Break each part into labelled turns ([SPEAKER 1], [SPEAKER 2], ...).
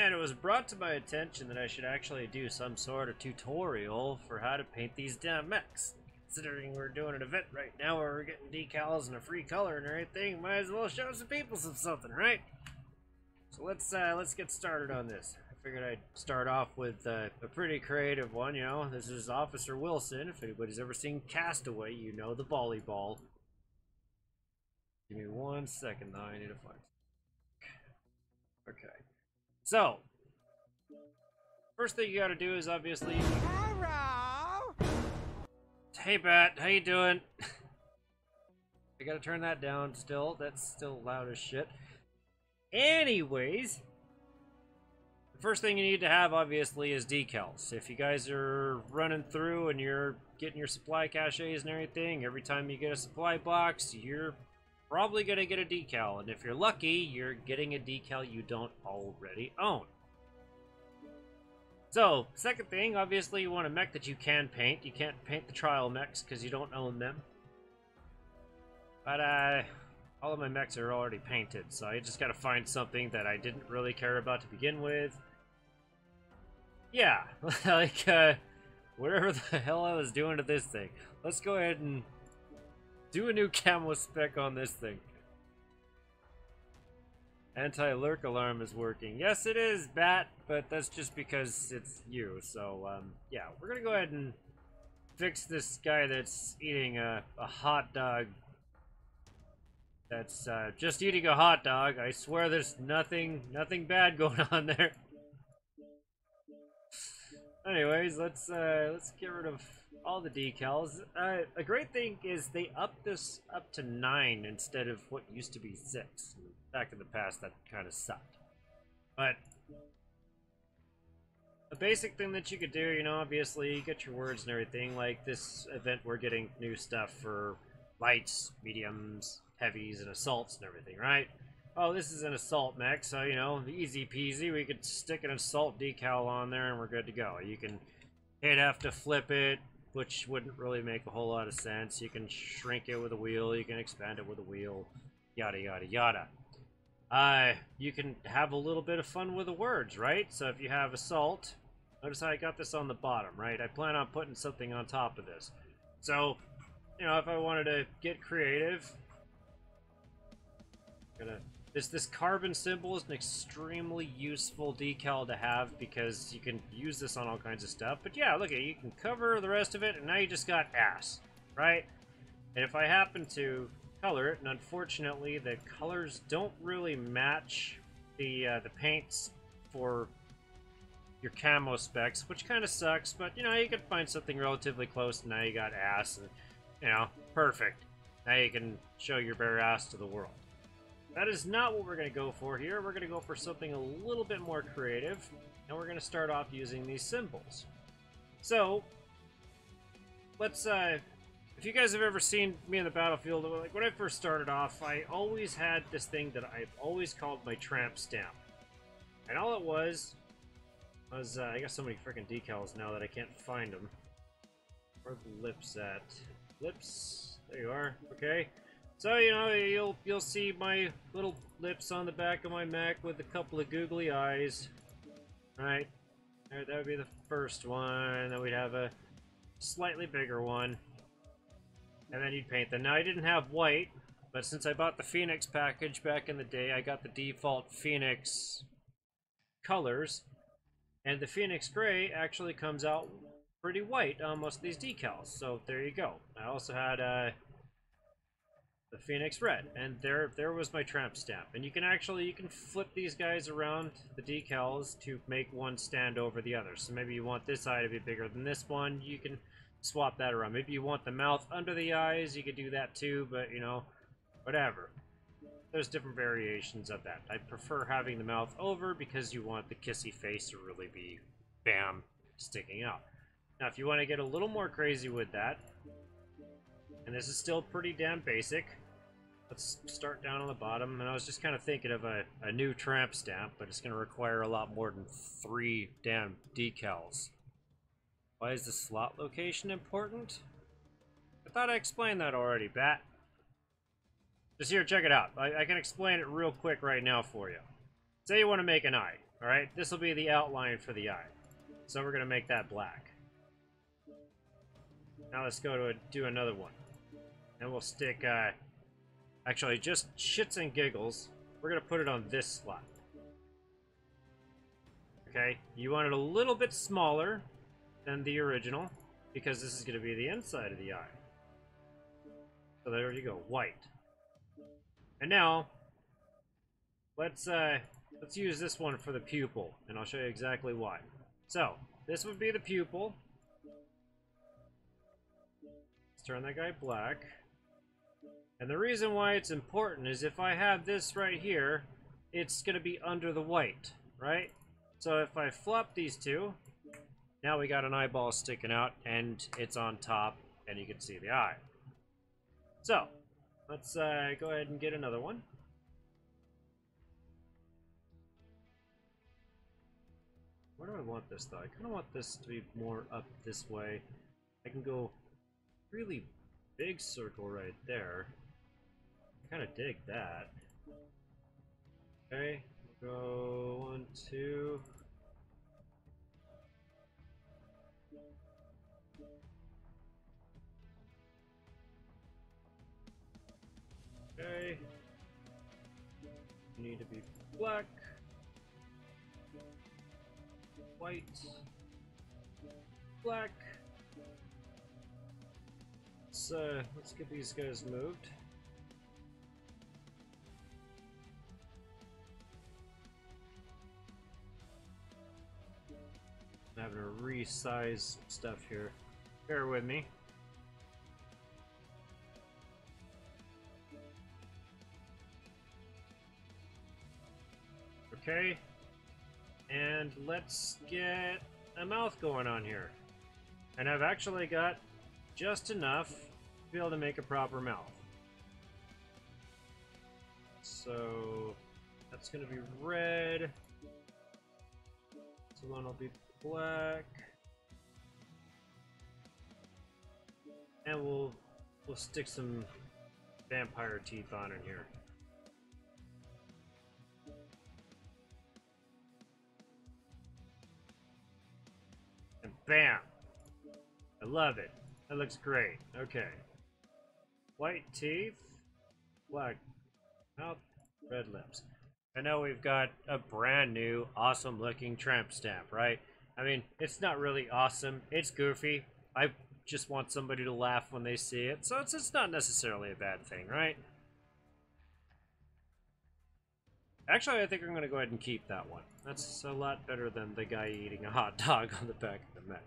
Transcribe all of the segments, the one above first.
[SPEAKER 1] And it was brought to my attention that I should actually do some sort of tutorial for how to paint these damn mechs. Considering we're doing an event right now where we're getting decals and a free color and everything, might as well show some people something, right? So let's get started on this. I figured I'd start off with a pretty creative one, you know. This is Officer Wilson. If anybody's ever seen Castaway, you know the volleyball. Give me 1 second though, I need to find. Okay. So, first thing you gotta do is obviously...
[SPEAKER 2] Hello!
[SPEAKER 1] Hey Bat, how you doing? I gotta turn that down still. That's still loud as shit. Anyways, the first thing you need to have obviously is decals. If you guys are running through and you're getting your supply caches and everything, every time you get a supply box, you're probably gonna get a decal. And if you're lucky, you're getting a decal you don't already own. So, second thing, obviously you want a mech that you can paint. You can't paint the trial mechs because you don't own them. But, all of my mechs are already painted, so I just gotta find something that I didn't really care about to begin with. Yeah, like, whatever the hell I was doing to this thing. Let's go ahead and do a new camo spec on this thing. Anti-lurk alarm is working. Yes, it is, Bat, but that's just because it's you. So, yeah, we're gonna go ahead and fix this guy that's eating a hot dog. That's just eating a hot dog. I swear there's nothing bad going on there. Anyways, let's get rid of all the decals. A great thing is they upped this up to 9 instead of what used to be 6. Back in the past, that kind of sucked. But a basic thing that you could do, you know, obviously, you get your words and everything. Like this event, we're getting new stuff for lights, mediums, heavies, and assaults and everything, right? Oh, this is an assault mech, so, you know, easy peasy. We could stick an assault decal on there and we're good to go. You'd have to flip it, which wouldn't really make a whole lot of sense. You can shrink it with a wheel, you can expand it with a wheel, yada, yada, yada. You can have a little bit of fun with the words, right? So if you have assault, notice how I got this on the bottom, right? I plan on putting something on top of this. So, you know, if I wanted to get creative, this carbon symbol is an extremely useful decal to have because you can use this on all kinds of stuff. But yeah, look, you can cover the rest of it, and now you just got ass, right? And if I happen to color it, and unfortunately the colors don't really match the paints for your camo specs, which kind of sucks, but you know, you can find something relatively close, and now you got ass, and you know, perfect. Now you can show your bare ass to the world. That is not what we're going to go for here. We're going to go for something a little bit more creative, and we're going to start off using these symbols. So, let's, if you guys have ever seen me in the battlefield, like when I first started off, I always had this thing that I've always called my tramp stamp. And all it was, I got so many freaking decals now that I can't find them. Where are the lips at? Lips, there you are, okay. So, you know, you'll see my little lips on the back of my mech with a couple of googly eyes. Right? That would be the first one, then we'd have a slightly bigger one. And then you'd paint them. Now, I didn't have white, but since I bought the Phoenix package back in the day, I got the default Phoenix colors. And the Phoenix Gray actually comes out pretty white on most of these decals. So, there you go. I also had the Phoenix Red, and there was my tramp stamp. And you can flip these guys around, the decals, to make one stand over the other. So maybe you want this eye to be bigger than this one, you can swap that around. Maybe you want the mouth under the eyes, you could do that too, but you know, whatever. There's different variations of that. I prefer having the mouth over because you want the kissy face to really be, bam, sticking out. Now if you want to get a little more crazy with that, and this is still pretty damn basic, let's start down on the bottom. And I was just kind of thinking of a new tramp stamp, but it's going to require a lot more than 3 damn decals. Why is the slot location important? I thought I explained that already, Bat. Just here, check it out. I can explain it real quick right now for you. Say you want to make an eye. All right, this will be the outline for the eye. So we're gonna make that black. Now let's go to do another one. And we'll stick, actually, just shits and giggles, we're gonna put it on this slot. Okay, you want it a little bit smaller than the original, because this is gonna be the inside of the eye. So there you go, white. And now, let's use this one for the pupil, and I'll show you exactly why. So, this would be the pupil. Let's turn that guy black. And the reason why it's important is if I have this right here, it's going to be under the white, right? So if I flop these two, now we got an eyeball sticking out, and it's on top, and you can see the eye. So, let's go ahead and get another one. Where do I want this, though? I kind of want this to be more up this way. I can go really big circle right there. I kind of dig that. Okay, go 1, 2. Okay. Need to be black. White. Black. Let's get these guys moved. I'm having to resize stuff here. Bear with me. Okay. And let's get a mouth going on here. And I've actually got just enough to be able to make a proper mouth. So that's going to be red. This one will be black. And we'll stick some vampire teeth on in here. And bam! I love it. That looks great. Okay. White teeth, black mouth, red lips. I know we've got a brand new, awesome looking tramp stamp, right? I mean, it's not really awesome. It's goofy. I just want somebody to laugh when they see it, so it's not necessarily a bad thing, right? Actually, I think I'm going to go ahead and keep that one. That's a lot better than the guy eating a hot dog on the back of the mech.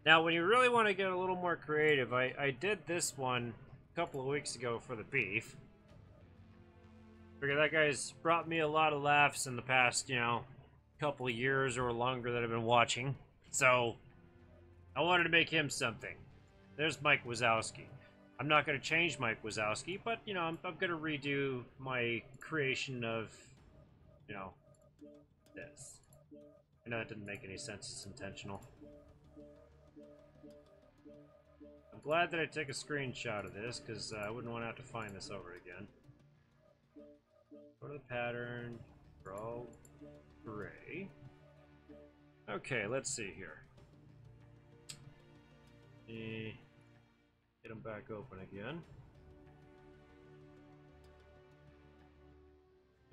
[SPEAKER 1] Now, when you really want to get a little more creative, I did this one a couple of weeks ago for the beef. Figure that guy's brought me a lot of laughs in the past, you know, couple of years or longer that I've been watching. So, I wanted to make him something. There's Mike Wazowski. I'm not going to change Mike Wazowski, but, you know, I'm going to redo my creation of, you know, this. I know that didn't make any sense. It's intentional. I'm glad that I took a screenshot of this, because I wouldn't want to have to find this over again. Go to the pattern. We're all gray. Okay, let's see here. Get them back open again.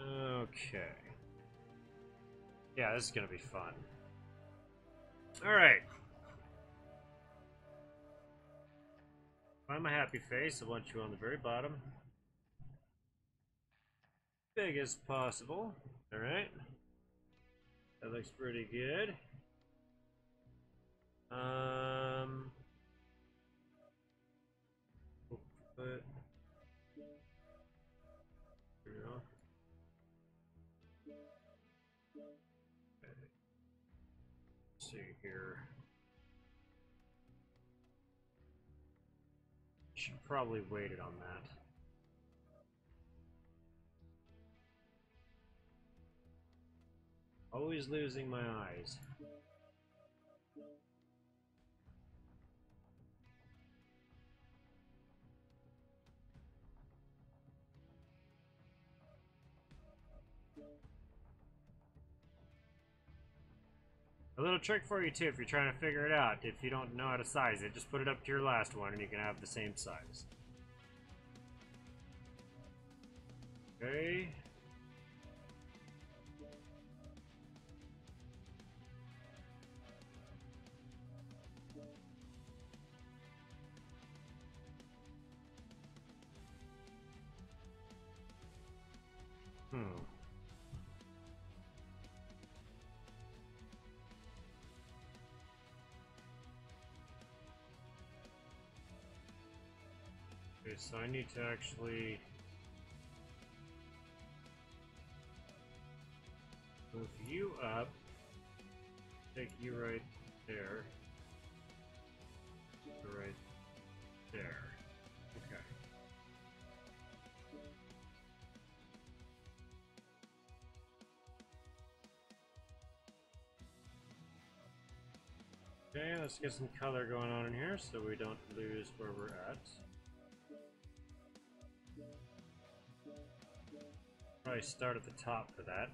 [SPEAKER 1] Okay. Yeah, this is gonna be fun. Alright. Find my happy face. I want you on the very bottom. Big as possible. Alright. That looks pretty good. But there we go. Okay. Let's see here. Should probably wait it on that. Always losing my eyes. A little trick for you too if you're trying to figure it out. If you don't know how to size it, just put it up to your last one and you can have the same size. Okay. Okay, so I need to actually move you up, take you right there, right there. Okay. Okay, let's get some color going on in here so we don't lose where we're at. Probably start at the top for that.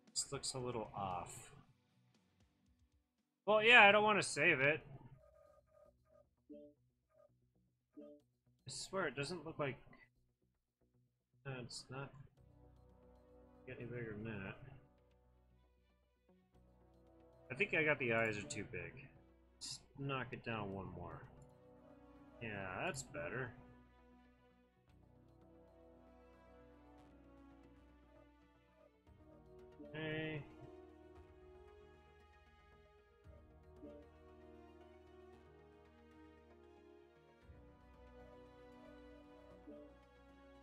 [SPEAKER 1] This looks a little off. Well, yeah, I don't want to save it. I swear it doesn't look like... No, it's not getting bigger than that. I think I got the eyes are too big. Let's knock it down one more. Yeah, that's better. Okay.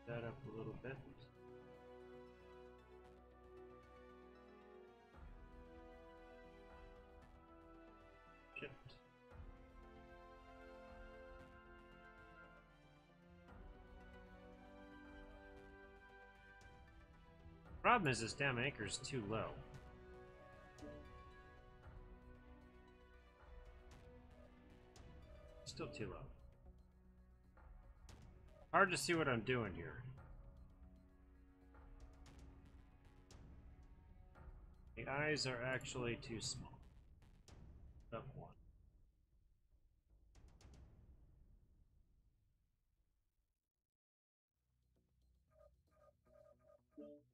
[SPEAKER 1] That up a little bit. Shit. Problem is this damn anchor is too low. Still too low. Hard to see what I'm doing here. The eyes are actually too small. Up one.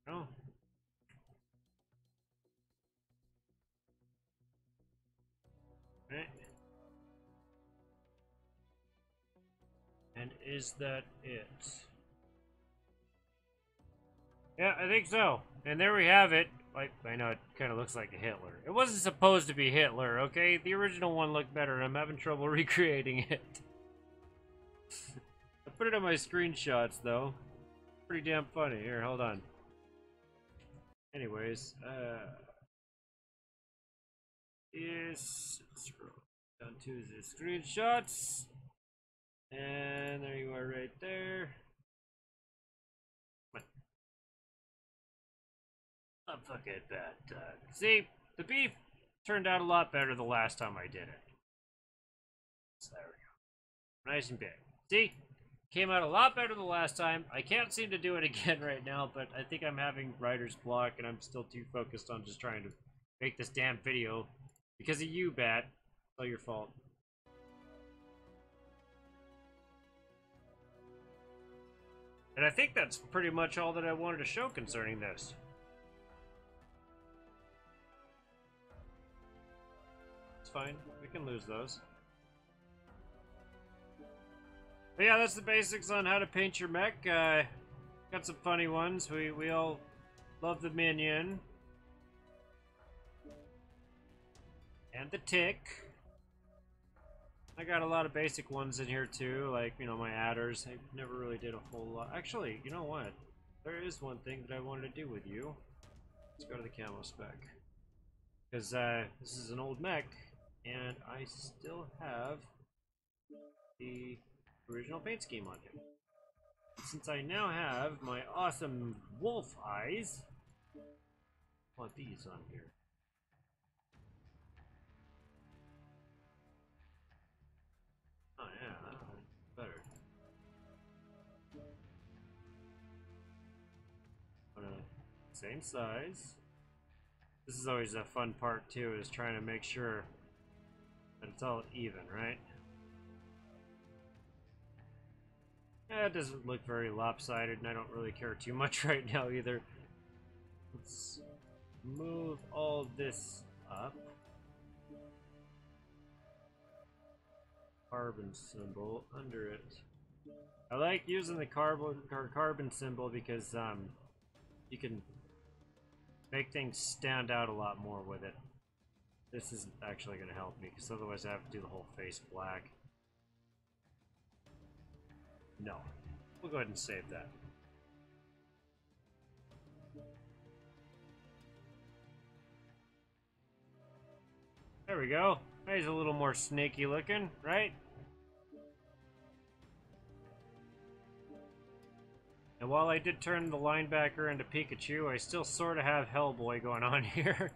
[SPEAKER 1] Oh. Right. And is that it? Yeah, I think so. And there we have it. Like, I know it kind of looks like a Hitler. It wasn't supposed to be Hitler, okay? The original one looked better, and I'm having trouble recreating it. I put it on my screenshots, though. Pretty damn funny. Here, hold on. Anyways, yes, scroll down to the screenshots. And there you are right there. Not fucking bad. See, the beef turned out a lot better the last time I did it. So there we go. Nice and big. See? Came out a lot better the last time. I can't seem to do it again right now, but I think I'm having writer's block and I'm still too focused on just trying to make this damn video. Because of you, Bat. It's all your fault. And I think that's pretty much all that I wanted to show concerning this. It's fine. We can lose those. But yeah, that's the basics on how to paint your mech. Got some funny ones. We all love the minion. And the tick. I got a lot of basic ones in here too, like, you know, my adders. I never really did a whole lot. Actually, you know what? There is one thing that I wanted to do with you. Let's go to the camo spec. Because this is an old mech, and I still have the original paint scheme on it. Since I now have my awesome wolf eyes, I want these on here. Oh yeah, that one's better. same size. This is always a fun part too, is trying to make sure that it's all even, right? Yeah, it doesn't look very lopsided, and I don't really care too much right now either. Let's move all this up. Carbon symbol under it. I like using the carbon symbol because you can make things stand out a lot more with it. This isn't actually going to help me because otherwise I have to do the whole face black. No. We'll go ahead and save that. There we go. He's a little more snaky looking, right? And while I did turn the linebacker into Pikachu, I still sort of have Hellboy going on here.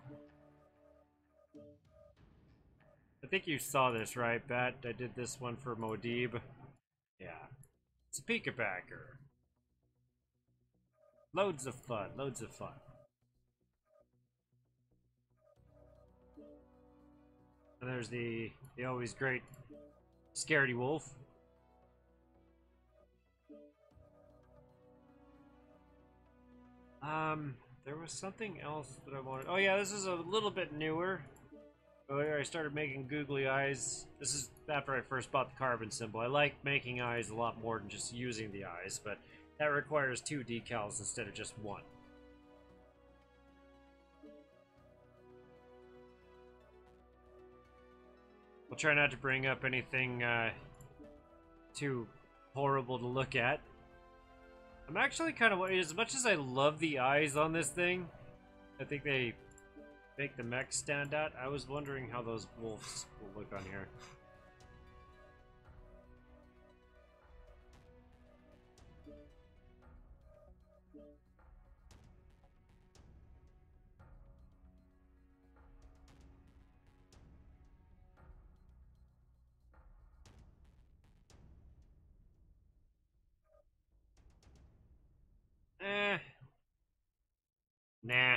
[SPEAKER 1] I think you saw this, right, Bat? I did this one for Modib. Yeah. It's a Pikabacker. Loads of fun, loads of fun. And there's the always great Scaredy Wolf. There was something else that I wanted. Oh yeah, this is a little bit newer. Earlier I started making googly eyes. This is after I first bought the carbon symbol. I like making eyes a lot more than just using the eyes, but that requires 2 decals instead of just 1. We'll try not to bring up anything too horrible to look at. I'm actually kind of, as much as I love the eyes on this thing, I think they make the mech stand out. I was wondering how those wolves will look on here. Nah.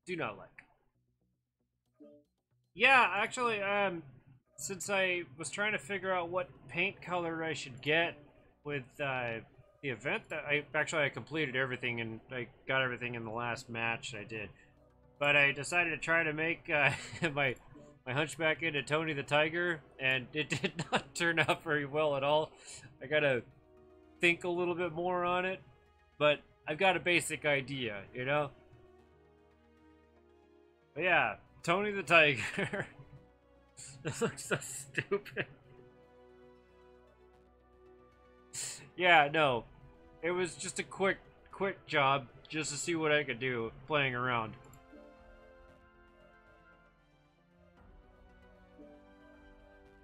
[SPEAKER 1] Do not like. Yeah, actually, since I was trying to figure out what paint color I should get with the event, that I completed everything and I got everything in the last match I did. But I decided to try to make my Hunchback into Tony the Tiger, and it did not turn out very well at all. I gotta think a little bit more on it, but I've got a basic idea, you know? But yeah, Tony the Tiger. This looks so stupid. Yeah, no. It was just a quick job just to see what I could do playing around.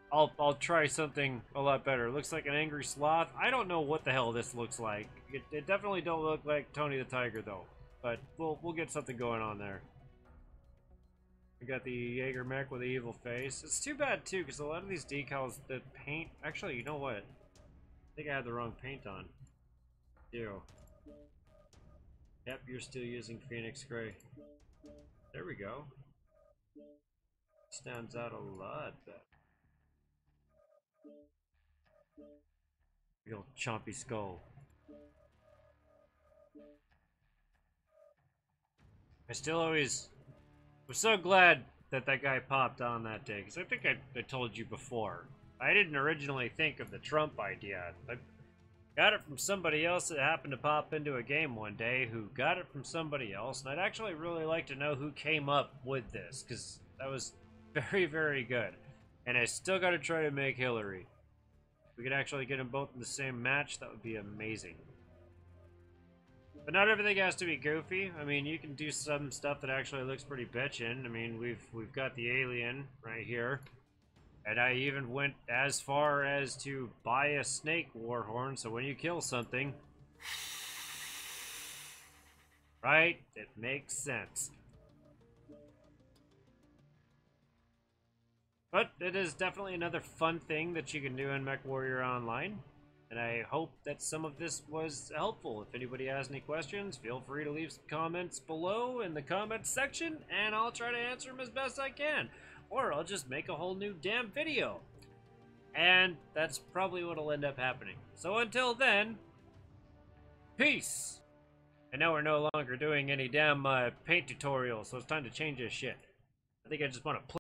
[SPEAKER 1] I'll try something a lot better. It looks like an angry sloth. I don't know what the hell this looks like. It definitely don't look like Tony the Tiger though. But we'll get something going on there. We got the Jaeger mech with the evil face. It's too bad too, because a lot of these decals, the paint. Actually, you know what? I think I had the wrong paint on. Ew. Yep, you're still using Phoenix Gray. There we go. Stands out a lot better. Big old chompy skull. I still always was so glad that guy popped on that day, because I think I told you before. I didn't originally think of the Trump idea. I got it from somebody else that happened to pop into a game one day who got it from somebody else, and I'd actually really like to know who came up with this, because that was very, very good. And I still got to try to make Hillary. If we could actually get them both in the same match, that would be amazing. But not everything has to be goofy. I mean, you can do some stuff that actually looks pretty bitchin'. I mean, we've got the alien right here. And I even went as far as to buy a snake warhorn, so when you kill something, right, it makes sense. But it is definitely another fun thing that you can do in MechWarrior Online. And I hope that some of this was helpful. If anybody has any questions, feel free to leave some comments below in the comments section, and I'll try to answer them as best I can. Or I'll just make a whole new damn video. And that's probably what'll end up happening. So until then, peace! And now we're no longer doing any damn paint tutorials, so it's time to change this shit. I think I just want to play